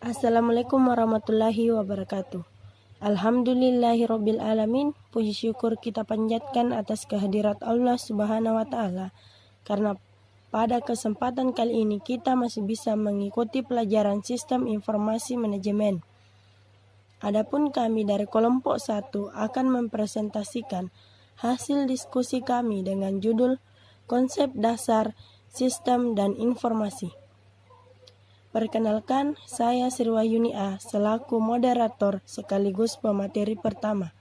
Assalamualaikum warahmatullahi wabarakatuh. Alhamdulillahirabbil alamin. Puji syukur kita panjatkan atas kehadirat Allah Subhanahu wa taala karena pada kesempatan kali ini kita masih bisa mengikuti pelajaran Sistem Informasi Manajemen. Adapun kami dari kelompok 1 akan mempresentasikan hasil diskusi kami dengan judul Konsep Dasar Sistem dan Informasi. Perkenalkan, saya Sri Wahyuni A selaku moderator sekaligus pemateri pertama.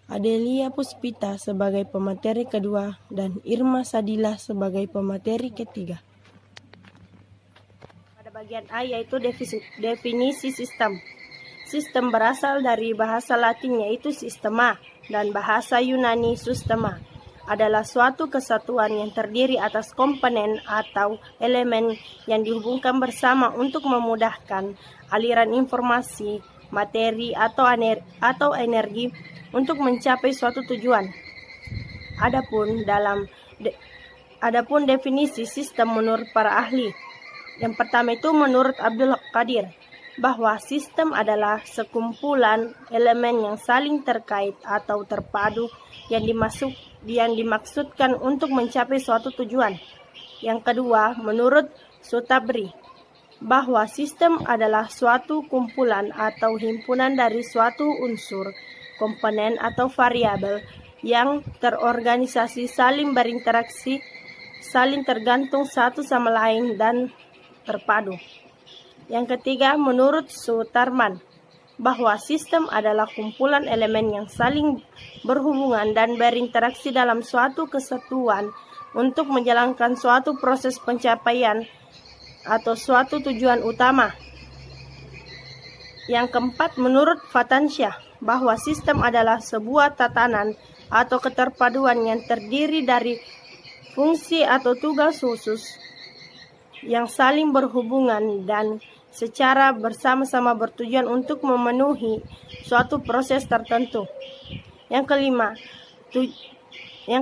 Adelia Puspita sebagai pemateri kedua dan Irma Sadila sebagai pemateri ketiga. Pada bagian A yaitu definisi sistem. Sistem berasal dari bahasa Latin yaitu sistema dan bahasa Yunani systema. Adalah suatu kesatuan yang terdiri atas komponen atau elemen yang dihubungkan bersama untuk memudahkan aliran informasi, materi, atau energi untuk mencapai suatu tujuan. Adapun definisi sistem menurut para ahli. Yang pertama itu menurut Abdul Qadir, bahwa sistem adalah sekumpulan elemen yang saling terkait atau terpadu yang dimaksudkan untuk mencapai suatu tujuan. Yang kedua, menurut Sutabri, bahwa sistem adalah suatu kumpulan atau himpunan dari suatu unsur, komponen atau variabel yang terorganisasi, saling berinteraksi, saling tergantung satu sama lain dan terpadu. Yang ketiga, menurut Sutarman, bahwa sistem adalah kumpulan elemen yang saling berhubungan dan berinteraksi dalam suatu kesatuan untuk menjalankan suatu proses pencapaian atau suatu tujuan utama. Yang keempat, menurut Fatansyah, bahwa sistem adalah sebuah tatanan atau keterpaduan yang terdiri dari fungsi atau tugas khusus yang saling berhubungan dan secara bersama-sama bertujuan untuk memenuhi suatu proses tertentu. Yang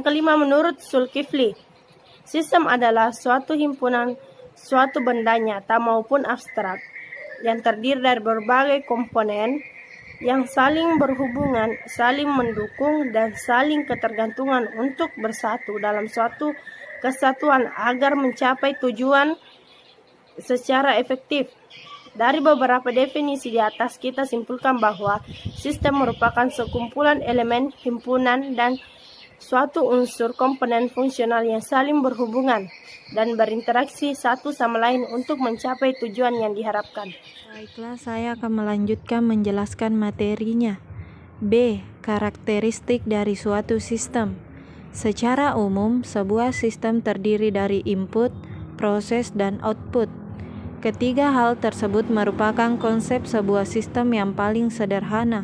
kelima menurut Zulkifli, sistem adalah suatu himpunan suatu benda nyata maupun abstrak yang terdiri dari berbagai komponen yang saling berhubungan, saling mendukung, dan saling ketergantungan untuk bersatu dalam suatu kesatuan agar mencapai tujuan secara efektif. Dari beberapa definisi di atas kita simpulkan bahwa sistem merupakan sekumpulan elemen, himpunan, dan suatu unsur komponen fungsional yang saling berhubungan dan berinteraksi satu sama lain untuk mencapai tujuan yang diharapkan. Baiklah, saya akan melanjutkan menjelaskan materinya. B. Karakteristik dari suatu sistem. Secara umum, sebuah sistem terdiri dari input, proses, dan output. Ketiga hal tersebut merupakan konsep sebuah sistem yang paling sederhana.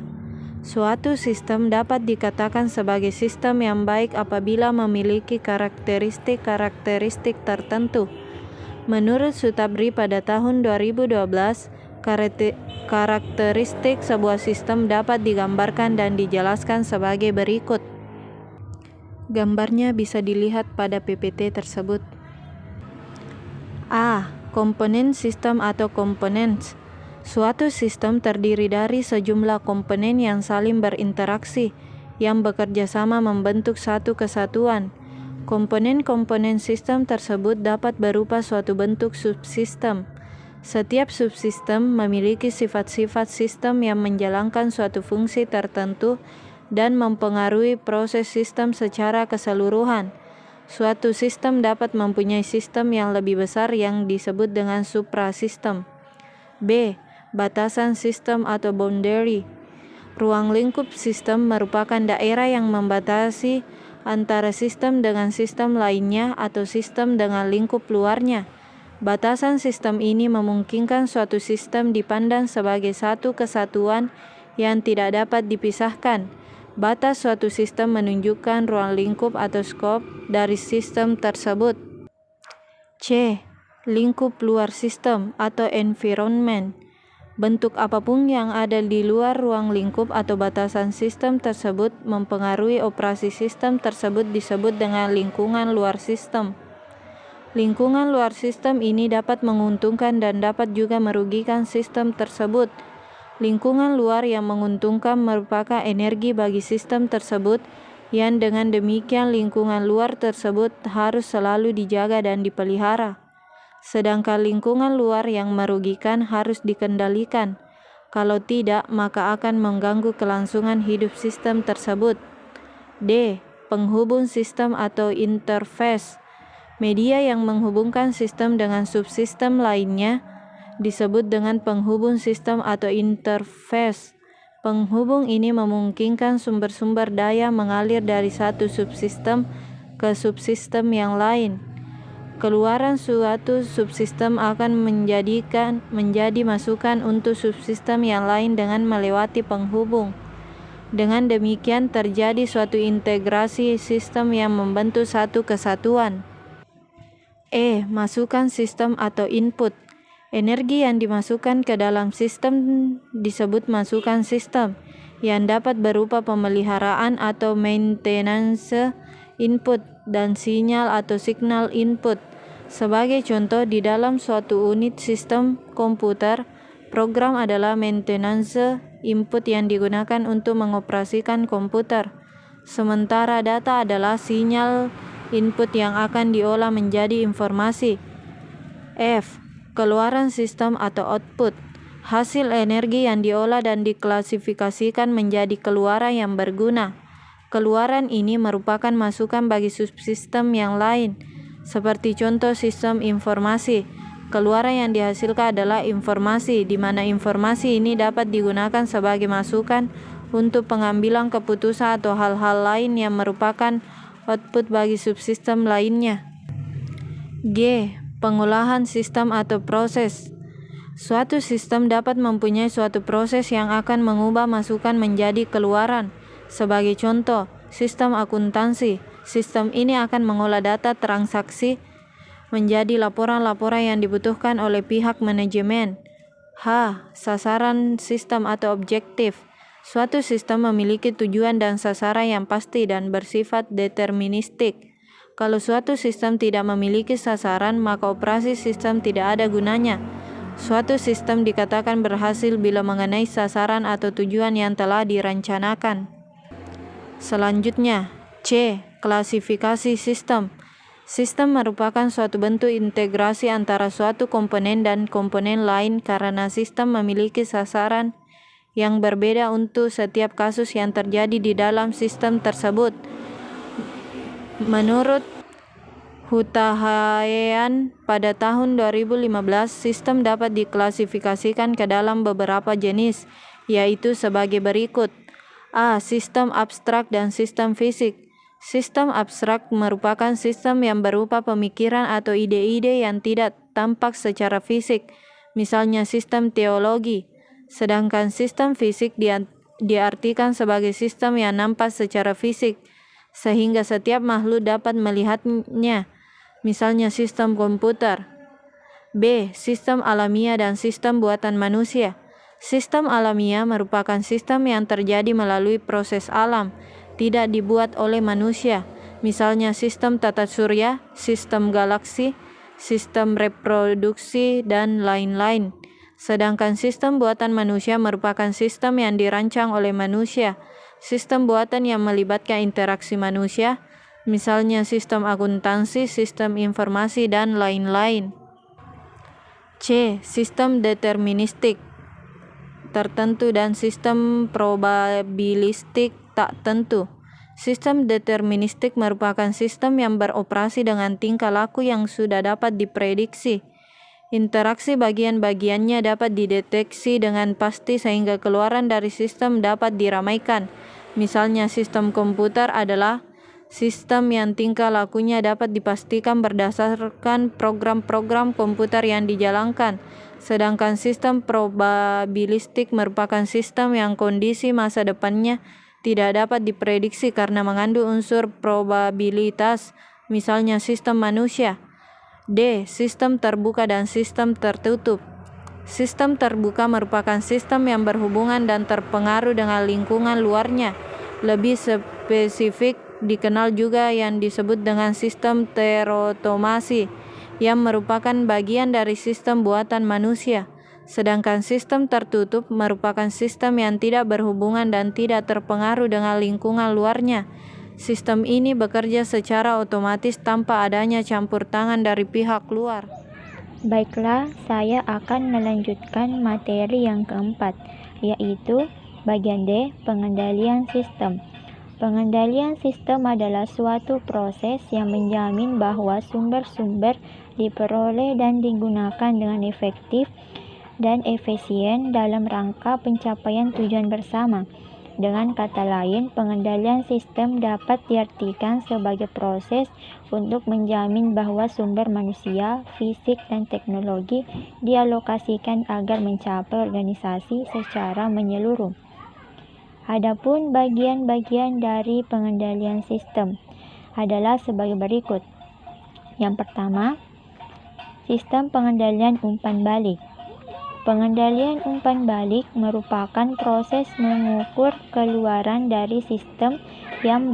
Suatu sistem dapat dikatakan sebagai sistem yang baik apabila memiliki karakteristik-karakteristik tertentu. Menurut Sutabri pada tahun 2012, karakteristik sebuah sistem dapat digambarkan dan dijelaskan sebagai berikut. Gambarnya bisa dilihat pada PPT tersebut. A. Komponen sistem atau components. Suatu sistem terdiri dari sejumlah komponen yang saling berinteraksi, yang bekerja sama membentuk satu kesatuan. Komponen-komponen sistem tersebut dapat berupa suatu bentuk subsistem. Setiap subsistem memiliki sifat-sifat sistem yang menjalankan suatu fungsi tertentu dan mempengaruhi proses sistem secara keseluruhan. Suatu sistem dapat mempunyai sistem yang lebih besar yang disebut dengan suprasistem. B. Batasan sistem atau boundary. Ruang lingkup sistem merupakan daerah yang membatasi antara sistem dengan sistem lainnya atau sistem dengan lingkup luarnya. Batasan sistem ini memungkinkan suatu sistem dipandang sebagai satu kesatuan yang tidak dapat dipisahkan. Batas suatu sistem menunjukkan ruang lingkup atau skop dari sistem tersebut. C. Lingkup luar sistem atau environment. Bentuk apapun yang ada di luar ruang lingkup atau batasan sistem tersebut mempengaruhi operasi sistem tersebut disebut dengan lingkungan luar sistem. Lingkungan luar sistem ini dapat menguntungkan dan dapat juga merugikan sistem tersebut. Lingkungan luar yang menguntungkan merupakan energi bagi sistem tersebut, yang dengan demikian lingkungan luar tersebut harus selalu dijaga dan dipelihara. Sedangkan lingkungan luar yang merugikan harus dikendalikan. Kalau tidak, maka akan mengganggu kelangsungan hidup sistem tersebut. D. Penghubung sistem atau interface. Media yang menghubungkan sistem dengan subsistem lainnya disebut dengan penghubung sistem atau interface. Penghubung ini memungkinkan sumber-sumber daya mengalir dari satu subsistem ke subsistem yang lain. Keluaran suatu subsistem akan menjadi masukan untuk subsistem yang lain dengan melewati penghubung. Dengan demikian terjadi suatu integrasi sistem yang membentuk satu kesatuan. E. Masukan sistem atau input. Energi yang dimasukkan ke dalam sistem disebut masukan sistem, yang dapat berupa pemeliharaan atau maintenance input dan sinyal atau signal input. Sebagai contoh, di dalam suatu unit sistem komputer, program adalah maintenance input yang digunakan untuk mengoperasikan komputer, sementara data adalah sinyal input yang akan diolah menjadi informasi. F. Keluaran sistem atau output. Hasil energi yang diolah dan diklasifikasikan menjadi keluaran yang berguna. Keluaran ini merupakan masukan bagi subsistem yang lain. Seperti contoh sistem informasi. Keluaran yang dihasilkan adalah informasi, di mana informasi ini dapat digunakan sebagai masukan untuk pengambilan keputusan atau hal-hal lain yang merupakan output bagi subsistem lainnya. G. Pengolahan sistem atau proses. Suatu sistem dapat mempunyai suatu proses yang akan mengubah masukan menjadi keluaran. Sebagai contoh, sistem akuntansi. Sistem ini akan mengolah data transaksi menjadi laporan-laporan yang dibutuhkan oleh pihak manajemen. H. Sasaran sistem atau objektif. Suatu sistem memiliki tujuan dan sasaran yang pasti dan bersifat deterministik. Kalau suatu sistem tidak memiliki sasaran, maka operasi sistem tidak ada gunanya. Suatu sistem dikatakan berhasil bila mengenai sasaran atau tujuan yang telah dirancanakan. Selanjutnya, C. Klasifikasi sistem. Sistem merupakan suatu bentuk integrasi antara suatu komponen dan komponen lain karena sistem memiliki sasaran yang berbeda untuk setiap kasus yang terjadi di dalam sistem tersebut. Menurut Hutahayan pada tahun 2015, sistem dapat diklasifikasikan ke dalam beberapa jenis, yaitu sebagai berikut. A. Sistem abstrak dan sistem fisik. Sistem abstrak merupakan sistem yang berupa pemikiran atau ide-ide yang tidak tampak secara fisik, misalnya sistem teologi. Sedangkan sistem fisik diartikan sebagai sistem yang nampak secara fisik, sehingga setiap makhluk dapat melihatnya, misalnya sistem komputer. B. Sistem alamiah dan sistem buatan manusia. Sistem alamiah merupakan sistem yang terjadi melalui proses alam, tidak dibuat oleh manusia, misalnya sistem tata surya, sistem galaksi, sistem reproduksi, dan lain-lain. Sedangkan sistem buatan manusia merupakan sistem yang dirancang oleh manusia, sistem buatan yang melibatkan interaksi manusia, misalnya sistem akuntansi, sistem informasi, dan lain-lain. C. Sistem deterministik tertentu dan sistem probabilistik tak tentu. Sistem deterministik merupakan sistem yang beroperasi dengan tingkah laku yang sudah dapat diprediksi. Interaksi bagian-bagiannya dapat dideteksi dengan pasti sehingga keluaran dari sistem dapat diramaikan. Misalnya sistem komputer adalah sistem yang tingkah lakunya dapat dipastikan berdasarkan program-program komputer yang dijalankan. Sedangkan sistem probabilistik merupakan sistem yang kondisi masa depannya tidak dapat diprediksi karena mengandung unsur probabilitas, misalnya sistem manusia. D. Sistem terbuka dan sistem tertutup. Sistem terbuka merupakan sistem yang berhubungan dan terpengaruh dengan lingkungan luarnya. Lebih spesifik, dikenal juga yang disebut dengan sistem terotomasi. yang merupakan bagian dari sistem buatan manusia. Sedangkan sistem tertutup merupakan sistem yang tidak berhubungan dan tidak terpengaruh dengan lingkungan luarnya. Sistem ini bekerja secara otomatis tanpa adanya campur tangan dari pihak luar. Baiklah, saya akan melanjutkan materi yang keempat, yaitu bagian D, pengendalian sistem. Pengendalian sistem adalah suatu proses yang menjamin bahwa sumber-sumber diperoleh dan digunakan dengan efektif dan efisien dalam rangka pencapaian tujuan bersama. Dengan kata lain, pengendalian sistem dapat diartikan sebagai proses untuk menjamin bahwa sumber manusia, fisik, dan teknologi dialokasikan agar mencapai organisasi secara menyeluruh. Adapun bagian-bagian dari pengendalian sistem adalah sebagai berikut. Yang pertama, sistem pengendalian umpan balik. Pengendalian umpan balik merupakan proses mengukur keluaran dari sistem yang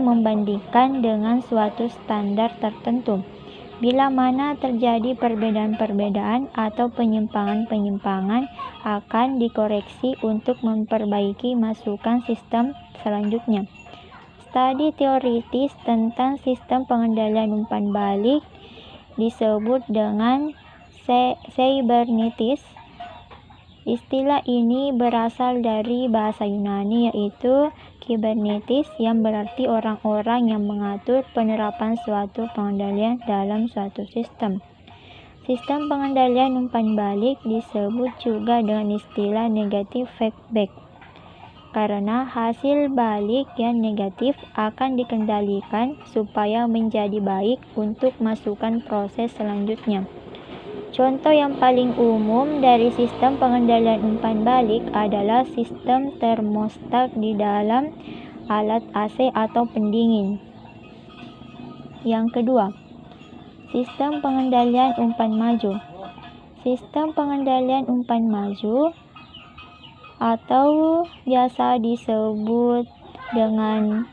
membandingkan dengan suatu standar tertentu. Bila mana terjadi perbedaan-perbedaan atau penyimpangan-penyimpangan akan dikoreksi untuk memperbaiki masukan sistem selanjutnya. Studi teoritis tentang sistem pengendalian umpan balik disebut dengan Cybernetics. Istilah ini berasal dari bahasa Yunani yaitu Kybernetes yang berarti orang-orang yang mengatur penerapan suatu pengendalian dalam suatu sistem. Sistem pengendalian umpan balik disebut juga dengan istilah negative feedback karena hasil balik yang negatif akan dikendalikan supaya menjadi baik untuk masukan proses selanjutnya. Contoh yang paling umum dari sistem pengendalian umpan balik adalah sistem termostat di dalam alat AC atau pendingin. Yang kedua, sistem pengendalian umpan maju. Sistem pengendalian umpan maju atau biasa disebut dengan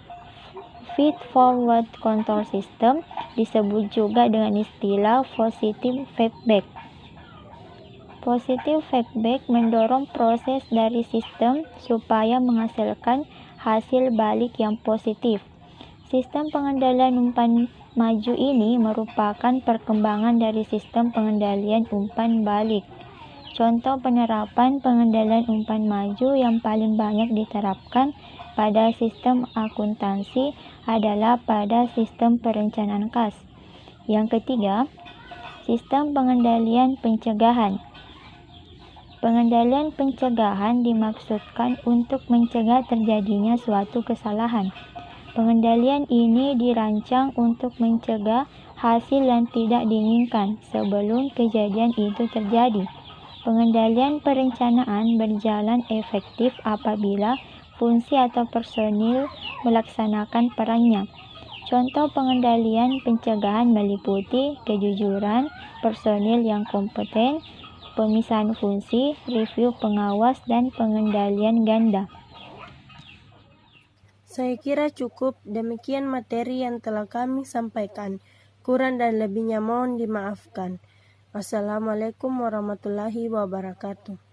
feed forward control system disebut juga dengan istilah positive feedback. Positive feedback mendorong proses dari sistem supaya menghasilkan hasil balik yang positif. Sistem pengendalian umpan maju ini merupakan perkembangan dari sistem pengendalian umpan balik. Contoh penerapan pengendalian umpan maju yang paling banyak diterapkan pada sistem akuntansi adalah pada sistem perencanaan kas. Yang ketiga, sistem pengendalian pencegahan. Pengendalian pencegahan dimaksudkan untuk mencegah terjadinya suatu kesalahan. Pengendalian ini dirancang untuk mencegah hasil yang tidak diinginkan sebelum kejadian itu terjadi. Pengendalian perencanaan berjalan efektif apabila fungsi atau personil melaksanakan perannya. Contoh pengendalian pencegahan meliputi kejujuran, personil yang kompeten, pemisahan fungsi, review pengawas, dan pengendalian ganda. Saya kira cukup. Demikian materi yang telah kami sampaikan. Kurang dan lebihnya mohon dimaafkan. Wassalamualaikum warahmatullahi wabarakatuh.